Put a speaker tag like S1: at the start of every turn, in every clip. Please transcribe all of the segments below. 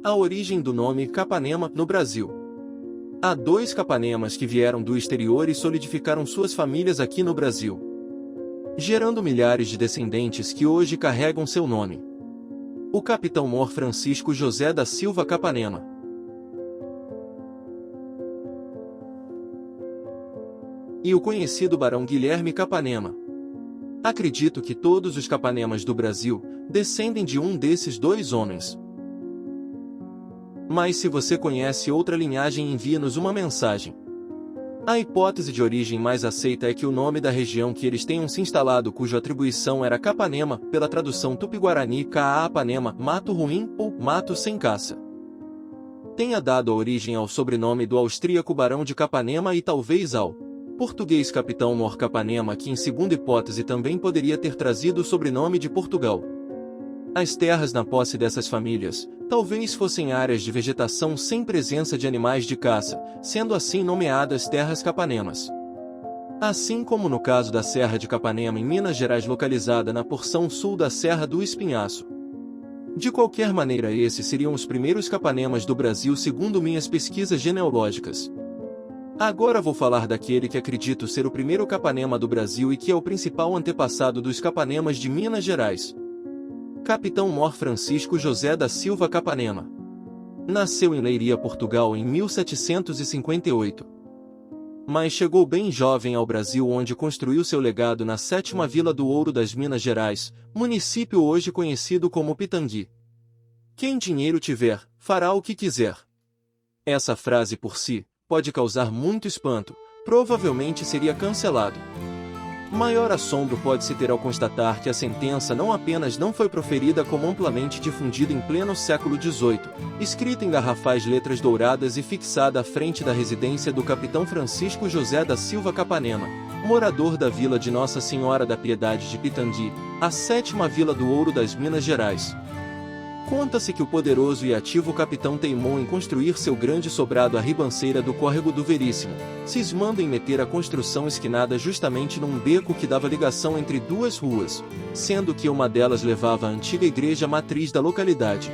S1: A origem do nome Capanema no Brasil. Há 2 capanemas que vieram do exterior e solidificaram suas famílias aqui no Brasil, gerando milhares de descendentes que hoje carregam seu nome. O capitão Mor Francisco José da Silva Capanema e o conhecido Barão Guilherme Capanema. Acredito que todos os Capanemas do Brasil descendem de um desses 2 homens. Mas se você conhece outra linhagem, envie-nos uma mensagem. A hipótese de origem mais aceita é que o nome da região que eles tenham se instalado, cuja atribuição era Capanema, pela tradução tupi-guarani Caapanema, mato ruim ou mato sem caça, tenha dado a origem ao sobrenome do austríaco Barão de Capanema e talvez ao português Capitão Mor Capanema, que em segunda hipótese também poderia ter trazido o sobrenome de Portugal. As terras na posse dessas famílias talvez fossem áreas de vegetação sem presença de animais de caça, sendo assim nomeadas terras capanemas. Assim como no caso da Serra de Capanema em Minas Gerais, localizada na porção sul da Serra do Espinhaço. De qualquer maneira, esses seriam os primeiros capanemas do Brasil segundo minhas pesquisas genealógicas. Agora vou falar daquele que acredito ser o primeiro capanema do Brasil e que é o principal antepassado dos capanemas de Minas Gerais. Capitão Mor Francisco José da Silva Capanema. Nasceu em Leiria, Portugal em 1758. Mas chegou bem jovem ao Brasil, onde construiu seu legado na 7ª Vila do Ouro das Minas Gerais, município hoje conhecido como Pitangui. Quem dinheiro tiver, fará o que quiser. Essa frase por si pode causar muito espanto, provavelmente seria cancelado. Maior assombro pode-se ter ao constatar que a sentença não apenas não foi proferida, como amplamente difundida em pleno século XVIII, escrita em garrafais letras douradas e fixada à frente da residência do capitão Francisco José da Silva Capanema, morador da vila de Nossa Senhora da Piedade de Pitangui, a 7ª Vila do Ouro das Minas Gerais. Conta-se que o poderoso e ativo capitão teimou em construir seu grande sobrado à ribanceira do córrego do Veríssimo, cismando em meter a construção esquinada justamente num beco que dava ligação entre 2 ruas, sendo que uma delas levava à antiga igreja matriz da localidade.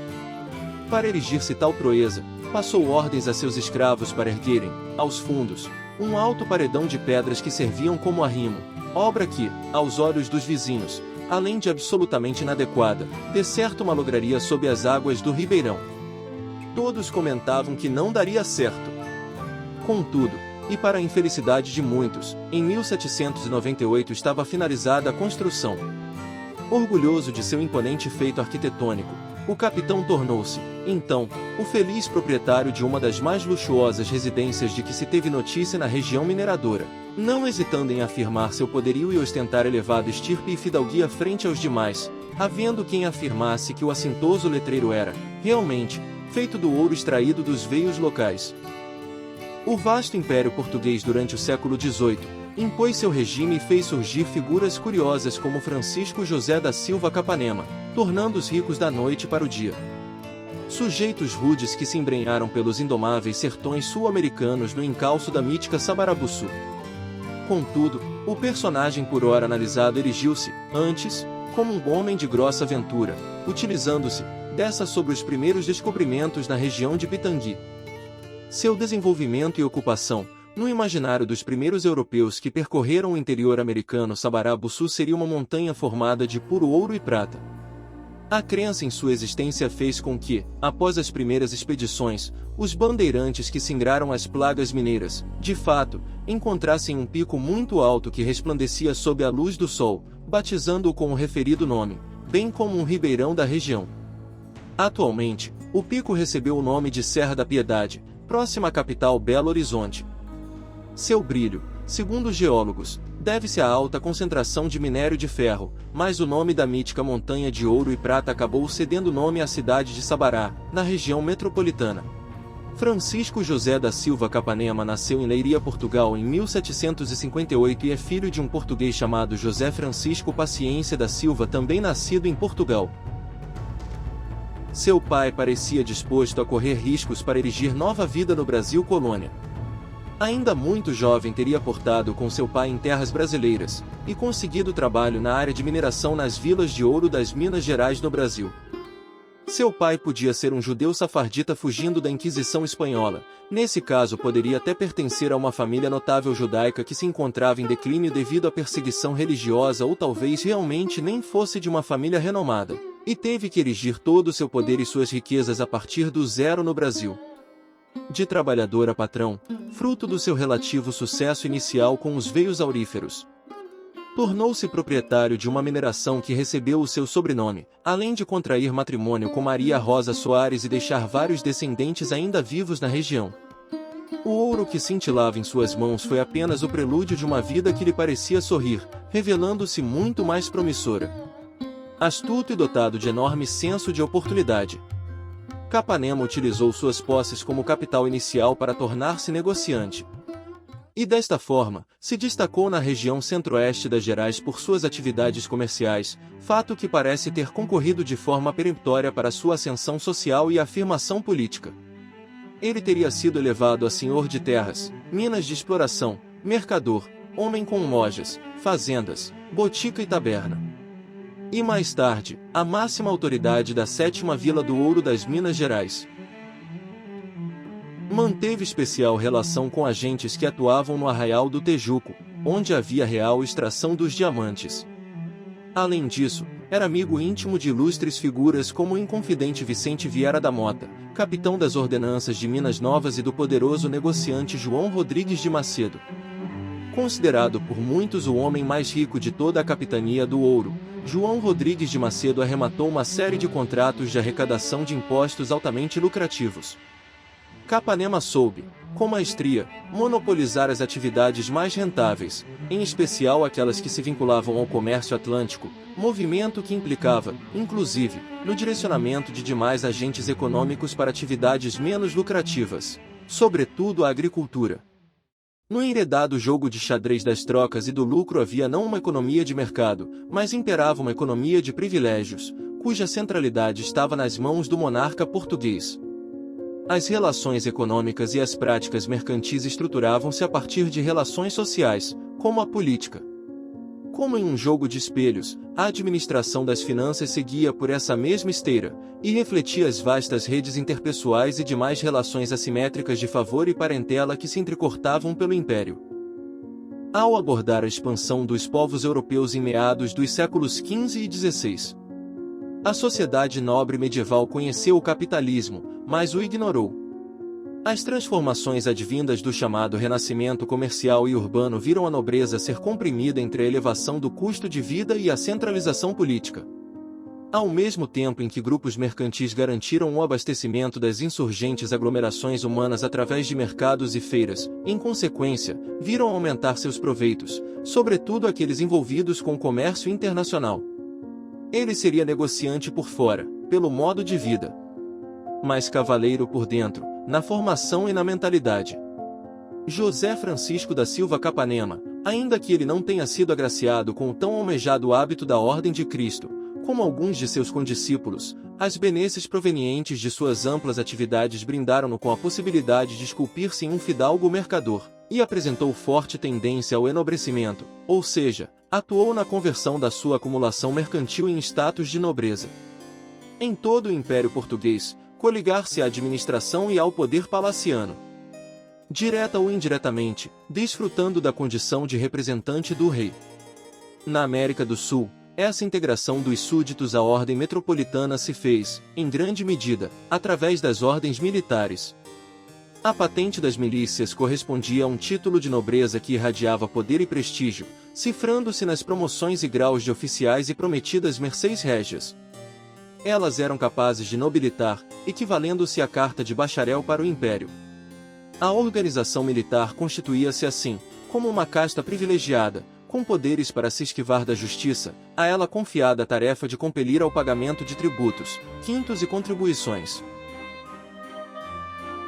S1: Para erigir-se tal proeza, passou ordens a seus escravos para erguerem, aos fundos, um alto paredão de pedras que serviam como arrimo, obra que, aos olhos dos vizinhos, além de absolutamente inadequada, de certo malograria sob as águas do Ribeirão. Todos comentavam que não daria certo. Contudo, e para a infelicidade de muitos, em 1798 estava finalizada a construção. Orgulhoso de seu imponente feito arquitetônico, o capitão tornou-se, então, o feliz proprietário de uma das mais luxuosas residências de que se teve notícia na região mineradora, não hesitando em afirmar seu poderio e ostentar elevado estirpe e fidalguia frente aos demais, havendo quem afirmasse que o assintoso letreiro era, realmente, feito do ouro extraído dos veios locais. O vasto Império Português durante o século XVIII impôs seu regime e fez surgir figuras curiosas como Francisco José da Silva Capanema, tornando-os ricos da noite para o dia. Sujeitos rudes que se embrenharam pelos indomáveis sertões sul-americanos no encalço da mítica Sabarabuçu. Contudo, o personagem por ora analisado erigiu-se, antes, como um homem de grossa aventura, utilizando-se dessa sobre os primeiros descobrimentos na região de Pitangui. Seu desenvolvimento e ocupação, no imaginário dos primeiros europeus que percorreram o interior americano, Sabarabuçu seria uma montanha formada de puro ouro e prata. A crença em sua existência fez com que, após as primeiras expedições, os bandeirantes que singraram as plagas mineiras, de fato, encontrassem um pico muito alto que resplandecia sob a luz do sol, batizando-o com o referido nome, bem como um ribeirão da região. Atualmente, o pico recebeu o nome de Serra da Piedade, próxima à capital Belo Horizonte. Seu brilho, segundo os geólogos, deve-se à alta concentração de minério de ferro, mas o nome da mítica montanha de ouro e prata acabou cedendo nome à cidade de Sabará, na região metropolitana. Francisco José da Silva Capanema nasceu em Leiria, Portugal em 1758 e é filho de um português chamado José Francisco Paciência da Silva, também nascido em Portugal. Seu pai parecia disposto a correr riscos para erigir nova vida no Brasil colônia. Ainda muito jovem teria portado com seu pai em terras brasileiras, e conseguido trabalho na área de mineração nas vilas de ouro das Minas Gerais no Brasil. Seu pai podia ser um judeu safardita fugindo da Inquisição espanhola, nesse caso poderia até pertencer a uma família notável judaica que se encontrava em declínio devido à perseguição religiosa ou talvez realmente nem fosse de uma família renomada, e teve que erigir todo o seu poder e suas riquezas a partir do zero no Brasil. De trabalhador a patrão, fruto do seu relativo sucesso inicial com os veios auríferos, tornou-se proprietário de uma mineração que recebeu o seu sobrenome, além de contrair matrimônio com Maria Rosa Soares e deixar vários descendentes ainda vivos na região. O ouro que cintilava em suas mãos foi apenas o prelúdio de uma vida que lhe parecia sorrir, revelando-se muito mais promissora. Astuto e dotado de enorme senso de oportunidade, Capanema utilizou suas posses como capital inicial para tornar-se negociante. E desta forma, se destacou na região centro-oeste das Gerais por suas atividades comerciais, fato que parece ter concorrido de forma peremptória para sua ascensão social e afirmação política. Ele teria sido elevado a senhor de terras, minas de exploração, mercador, homem com lojas, fazendas, botica e taberna. E mais tarde, a máxima autoridade da 7ª Vila do Ouro das Minas Gerais. Manteve especial relação com agentes que atuavam no Arraial do Tejuco, onde havia real extração dos diamantes. Além disso, era amigo íntimo de ilustres figuras como o inconfidente Vicente Vieira da Mota, capitão das ordenanças de Minas Novas, e do poderoso negociante João Rodrigues de Macedo. Considerado por muitos o homem mais rico de toda a capitania do Ouro, João Rodrigues de Macedo arrematou uma série de contratos de arrecadação de impostos altamente lucrativos. Capanema soube, com maestria, monopolizar as atividades mais rentáveis, em especial aquelas que se vinculavam ao comércio atlântico, movimento que implicava, inclusive, no direcionamento de demais agentes econômicos para atividades menos lucrativas, sobretudo a agricultura. No enredado jogo de xadrez das trocas e do lucro havia não uma economia de mercado, mas imperava uma economia de privilégios, cuja centralidade estava nas mãos do monarca português. As relações econômicas e as práticas mercantis estruturavam-se a partir de relações sociais, como a política. Como em um jogo de espelhos, a administração das finanças seguia por essa mesma esteira, e refletia as vastas redes interpessoais e demais relações assimétricas de favor e parentela que se entrecortavam pelo Império. Ao abordar a expansão dos povos europeus em meados dos séculos XV e XVI, a sociedade nobre medieval conheceu o capitalismo, mas o ignorou. As transformações advindas do chamado renascimento comercial e urbano viram a nobreza ser comprimida entre a elevação do custo de vida e a centralização política. Ao mesmo tempo em que grupos mercantis garantiram o abastecimento das insurgentes aglomerações humanas através de mercados e feiras, em consequência, viram aumentar seus proveitos, sobretudo aqueles envolvidos com o comércio internacional. Ele seria negociante por fora, pelo modo de vida, mas cavaleiro por dentro, na formação e na mentalidade. José Francisco da Silva Capanema, ainda que ele não tenha sido agraciado com o tão almejado hábito da Ordem de Cristo, como alguns de seus condiscípulos, as benesses provenientes de suas amplas atividades brindaram-no com a possibilidade de esculpir-se em um fidalgo mercador, e apresentou forte tendência ao enobrecimento, ou seja, atuou na conversão da sua acumulação mercantil em status de nobreza. Em todo o Império Português, coligar-se à administração e ao poder palaciano, direta ou indiretamente, desfrutando da condição de representante do rei. Na América do Sul, essa integração dos súditos à ordem metropolitana se fez, em grande medida, através das ordens militares. A patente das milícias correspondia a um título de nobreza que irradiava poder e prestígio, cifrando-se nas promoções e graus de oficiais e prometidas mercês régias. Elas eram capazes de nobilitar, equivalendo-se à carta de bacharel para o império. A organização militar constituía-se assim, como uma casta privilegiada, com poderes para se esquivar da justiça, a ela confiada a tarefa de compelir ao pagamento de tributos, quintos e contribuições.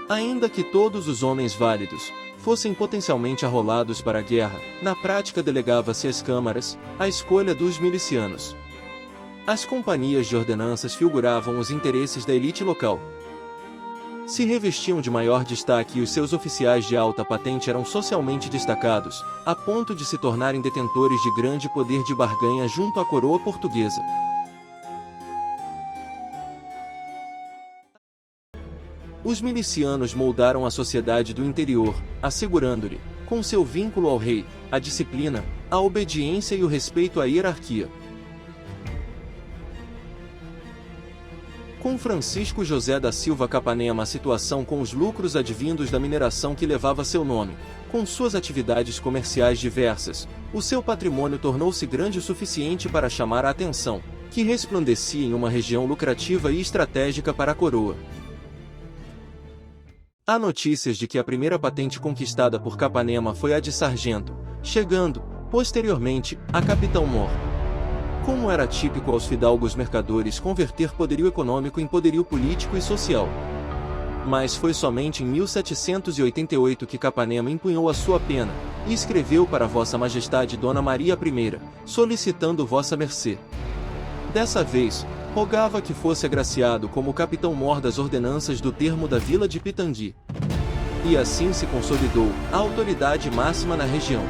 S1: Ainda que todos os homens válidos fossem potencialmente arrolados para a guerra, na prática delegava-se às câmaras a escolha dos milicianos. As companhias de ordenanças figuravam os interesses da elite local. se revestiam de maior destaque e os seus oficiais de alta patente eram socialmente destacados, a ponto de se tornarem detentores de grande poder de barganha junto à coroa portuguesa. Os milicianos moldaram a sociedade do interior, assegurando-lhe, com seu vínculo ao rei, a disciplina, a obediência e o respeito à hierarquia. Com Francisco José da Silva Capanema, a situação com os lucros advindos da mineração que levava seu nome, com suas atividades comerciais diversas, o seu patrimônio tornou-se grande o suficiente para chamar a atenção, que resplandecia em uma região lucrativa e estratégica para a coroa. Há notícias de que a primeira patente conquistada por Capanema foi a de sargento, chegando, posteriormente, a capitão-mor. Como era típico aos fidalgos mercadores converter poderio econômico em poderio político e social. Mas foi somente em 1788 que Capanema empunhou a sua pena, e escreveu para Vossa Majestade Dona Maria I, solicitando Vossa Mercê. Dessa vez, rogava que fosse agraciado como capitão-mor das ordenanças do termo da vila de Pitangui. E assim se consolidou a autoridade máxima na região.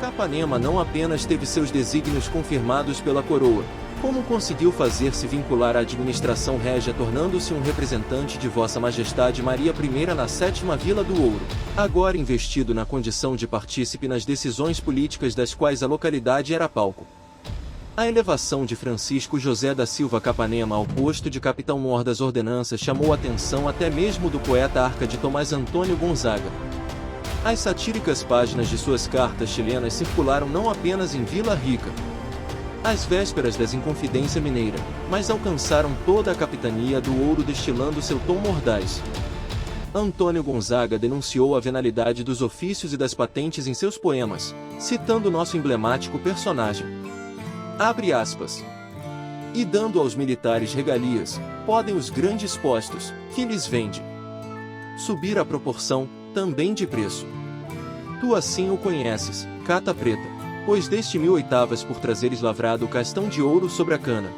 S1: Capanema não apenas teve seus desígnios confirmados pela coroa, como conseguiu fazer-se vincular à administração régia, tornando-se um representante de Vossa Majestade Maria I na 7ª Vila do Ouro, agora investido na condição de partícipe nas decisões políticas das quais a localidade era palco. A elevação de Francisco José da Silva Capanema ao posto de capitão-mor das ordenanças chamou a atenção até mesmo do poeta Arcade Tomás Antônio Gonzaga. As satíricas páginas de suas cartas chilenas circularam não apenas em Vila Rica, às vésperas das Inconfidência Mineira, mas alcançaram toda a capitania do Ouro destilando seu tom mordaz. Antônio Gonzaga denunciou a venalidade dos ofícios e das patentes em seus poemas, citando nosso emblemático personagem. Abre aspas. E dando aos militares regalias, podem os grandes postos, que lhes vende, subir a proporção, também de preço. Tu assim o conheces, cata preta, pois deste 1000 por trazeres lavrado o castão de ouro sobre a cana.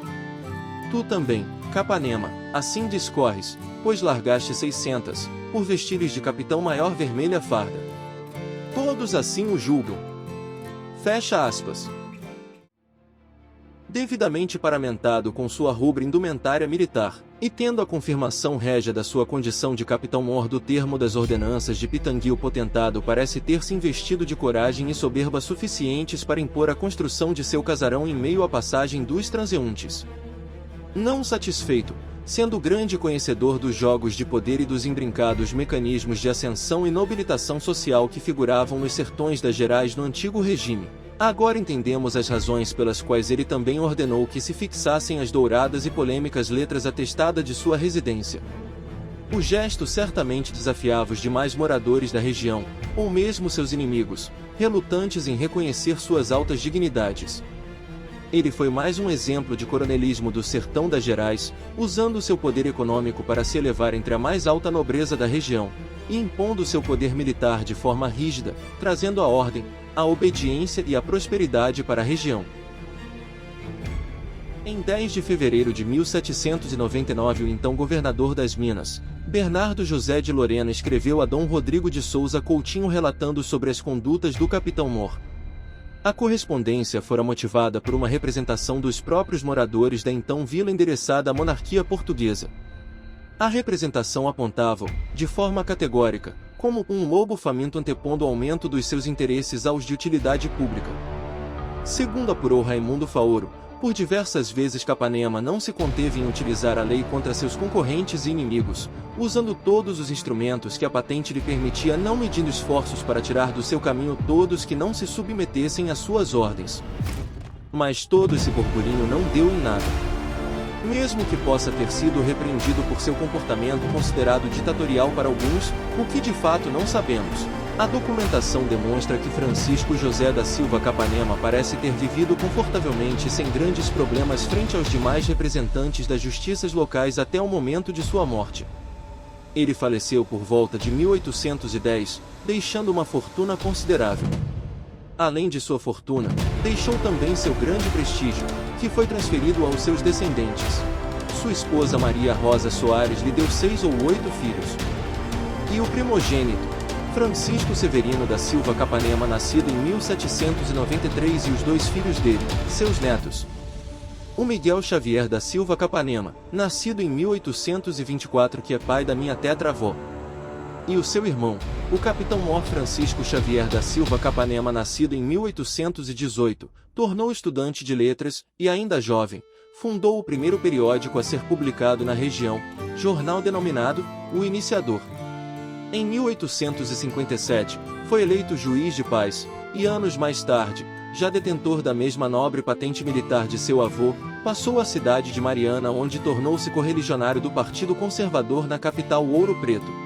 S1: Tu também, Capanema, assim discorres, pois largaste 600, por vestires de capitão-maior vermelha farda. Todos assim o julgam. Fecha aspas. Devidamente paramentado com sua rubra indumentária militar, e tendo a confirmação régia da sua condição de capitão-mor do termo das ordenanças de Pitangui, o potentado parece ter se investido de coragem e soberba suficientes para impor a construção de seu casarão em meio à passagem dos transeuntes. Não satisfeito, sendo grande conhecedor dos jogos de poder e dos imbrincados mecanismos de ascensão e nobilitação social que figuravam nos sertões das Gerais no antigo regime, agora entendemos as razões pelas quais ele também ordenou que se fixassem as douradas e polêmicas letras atestadas de sua residência. O gesto certamente desafiava os demais moradores da região, ou mesmo seus inimigos, relutantes em reconhecer suas altas dignidades. Ele foi mais um exemplo de coronelismo do sertão das Gerais, usando seu poder econômico para se elevar entre a mais alta nobreza da região, e impondo seu poder militar de forma rígida, trazendo a ordem, a obediência e a prosperidade para a região. Em 10 de fevereiro de 1799, o então governador das Minas, Bernardo José de Lorena, escreveu a Dom Rodrigo de Souza Coutinho relatando sobre as condutas do capitão-mor. A correspondência fora motivada por uma representação dos próprios moradores da então vila endereçada à monarquia portuguesa. A representação apontava, de forma categórica, como um lobo faminto antepondo o aumento dos seus interesses aos de utilidade pública. Segundo apurou Raimundo Faoro, por diversas vezes Capanema não se conteve em utilizar a lei contra seus concorrentes e inimigos, usando todos os instrumentos que a patente lhe permitia, não medindo esforços para tirar do seu caminho todos que não se submetessem às suas ordens. Mas todo esse burburinho não deu em nada. Mesmo que possa ter sido repreendido por seu comportamento considerado ditatorial para alguns, o que de fato não sabemos, a documentação demonstra que Francisco José da Silva Capanema parece ter vivido confortavelmente e sem grandes problemas frente aos demais representantes das justiças locais até o momento de sua morte. Ele faleceu por volta de 1810, deixando uma fortuna considerável. Além de sua fortuna, deixou também seu grande prestígio, que foi transferido aos seus descendentes. Sua esposa Maria Rosa Soares lhe deu 6 ou 8 filhos. E o primogênito, Francisco Severino da Silva Capanema, nascido em 1793, e os 2 filhos dele, seus netos. O Miguel Xavier da Silva Capanema, nascido em 1824, que é pai da minha tetravó. E o seu irmão, o capitão Mor Francisco Xavier da Silva Capanema, nascido em 1818, tornou estudante de letras e, ainda jovem, fundou o primeiro periódico a ser publicado na região, jornal denominado O Iniciador. Em 1857, foi eleito juiz de paz, e anos mais tarde, já detentor da mesma nobre patente militar de seu avô, passou à cidade de Mariana, onde tornou-se correligionário do Partido Conservador na capital Ouro Preto.